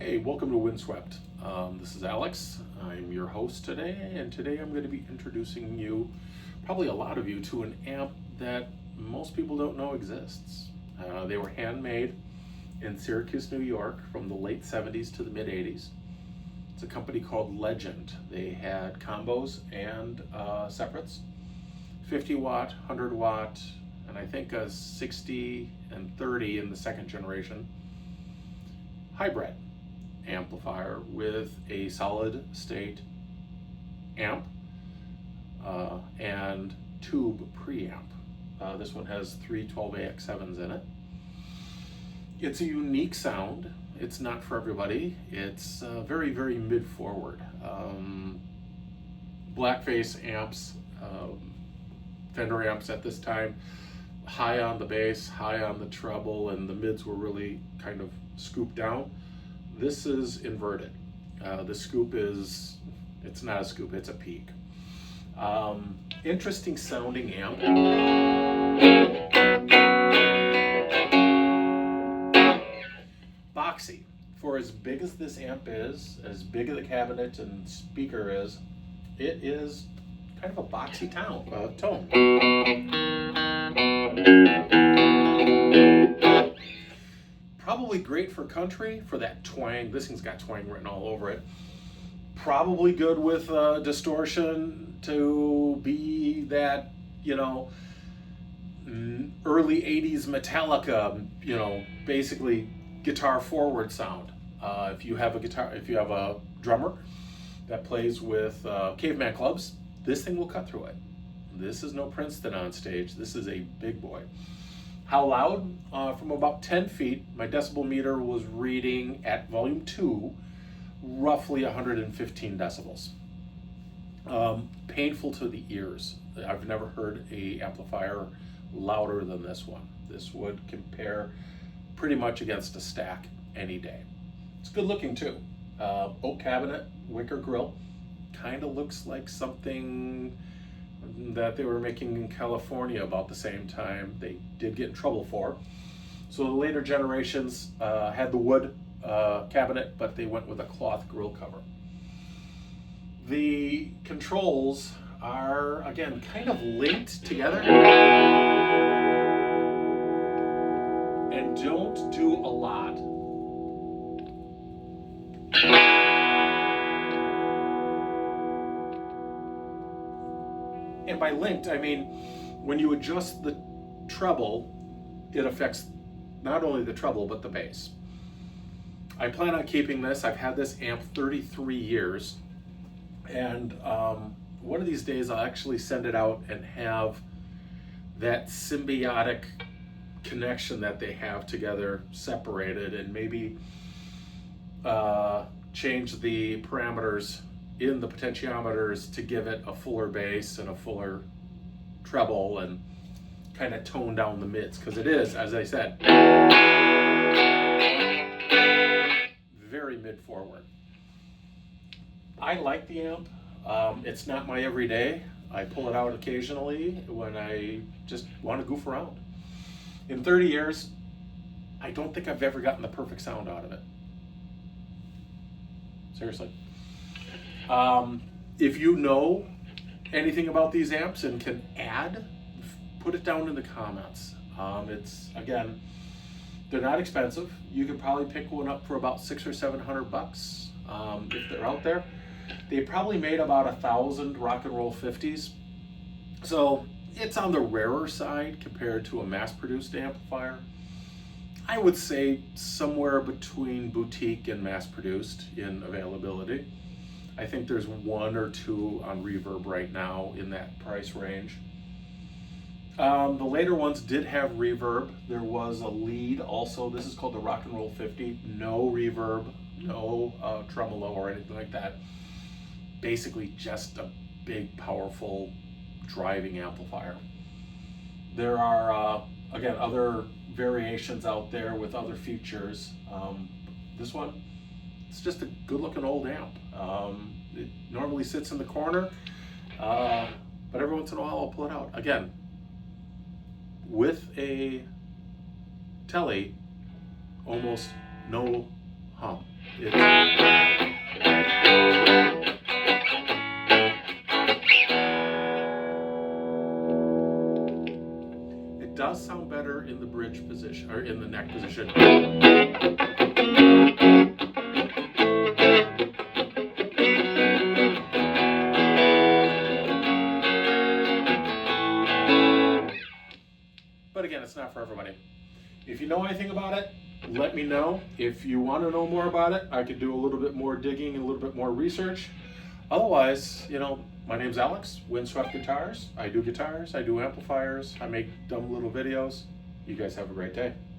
Hey, welcome to Windswept. This is Alex. I'm your host today, and today I'm going to be introducing you, probably a lot of you, to an amp that most people don't know exists. They were handmade in Syracuse, New York from the late 70s to the mid 80s. It's a company called Legend. They had combos and separates, 50 watt, 100 watt, and I think a 60 and 30 in the second generation hybrid amplifier with a solid state amp and tube preamp. This one has three 12AX7s in it. It's a unique sound. It's not for everybody. It's very, very mid-forward. Blackface amps, Fender amps at this time, high on the bass, high on the treble, and the mids were really kind of scooped down. This is inverted. The scoop is, it's not a scoop, it's a peak. Interesting sounding amp. Boxy. For as big as this amp is, as big as the cabinet and speaker is, it is kind of a boxy tone. Probably great for country, for that twang. This thing's got twang written all over it. Probably good with distortion to be that, early 80s Metallica, basically guitar forward sound. If you have a drummer that plays with caveman clubs, this thing will cut through it. This is no Princeton on stage. This is a big boy. How loud? From about 10 feet, my decibel meter was reading at volume 2, roughly 115 decibels. Painful to the ears. I've never heard a amplifier louder than this one. This would compare pretty much against a stack any day. It's good looking too. Oak cabinet, wicker grill. Kind of looks like something that they were making in California about the same time. They did get in trouble for. So the later generations had the wood cabinet, but they went with a cloth grill cover. The controls are, again, kind of linked together and don't do a lot. And by linked, I mean, when you adjust the treble, it affects not only the treble, but the bass. I plan on keeping this. I've had this amp 33 years. And one of these days, I'll actually send it out and have that symbiotic connection that they have together separated, and maybe change the parameters in the potentiometers to give it a fuller bass and a fuller treble and kind of tone down the mids, because it is, as I said, very mid forward. I like the amp. It's not my everyday. I pull it out occasionally when I just want to goof around. In 30 years, I don't think I've ever gotten the perfect sound out of it. Seriously. If you know anything about these amps and can add, put it down in the comments. It's, again, they're not expensive. You could probably pick one up for about $600 or $700 if they're out there. They probably made about 1,000 rock and roll 50s. So it's on the rarer side compared to a mass-produced amplifier. I would say somewhere between boutique and mass-produced in availability. I think there's one or two on Reverb right now in that price range. The later ones did have reverb. There was a lead also. This is called the Rock and Roll 50. No reverb, no tremolo or anything like that. Basically just a big, powerful driving amplifier. There are, again, other variations out there with other features. This one, it's just a good looking old amp. It normally sits in the corner, but every once in a while I'll pull it out. Again, with a telly, almost no hum. It does sound better in the bridge position, or in the neck position. But again, it's not for everybody. If you know anything about it, let me know. If you want to know more about it, I could do a little bit more digging and a little bit more research. Otherwise, my name's Alex, Windswept Guitars. I do guitars, I do amplifiers, I make dumb little videos. You guys have a great day.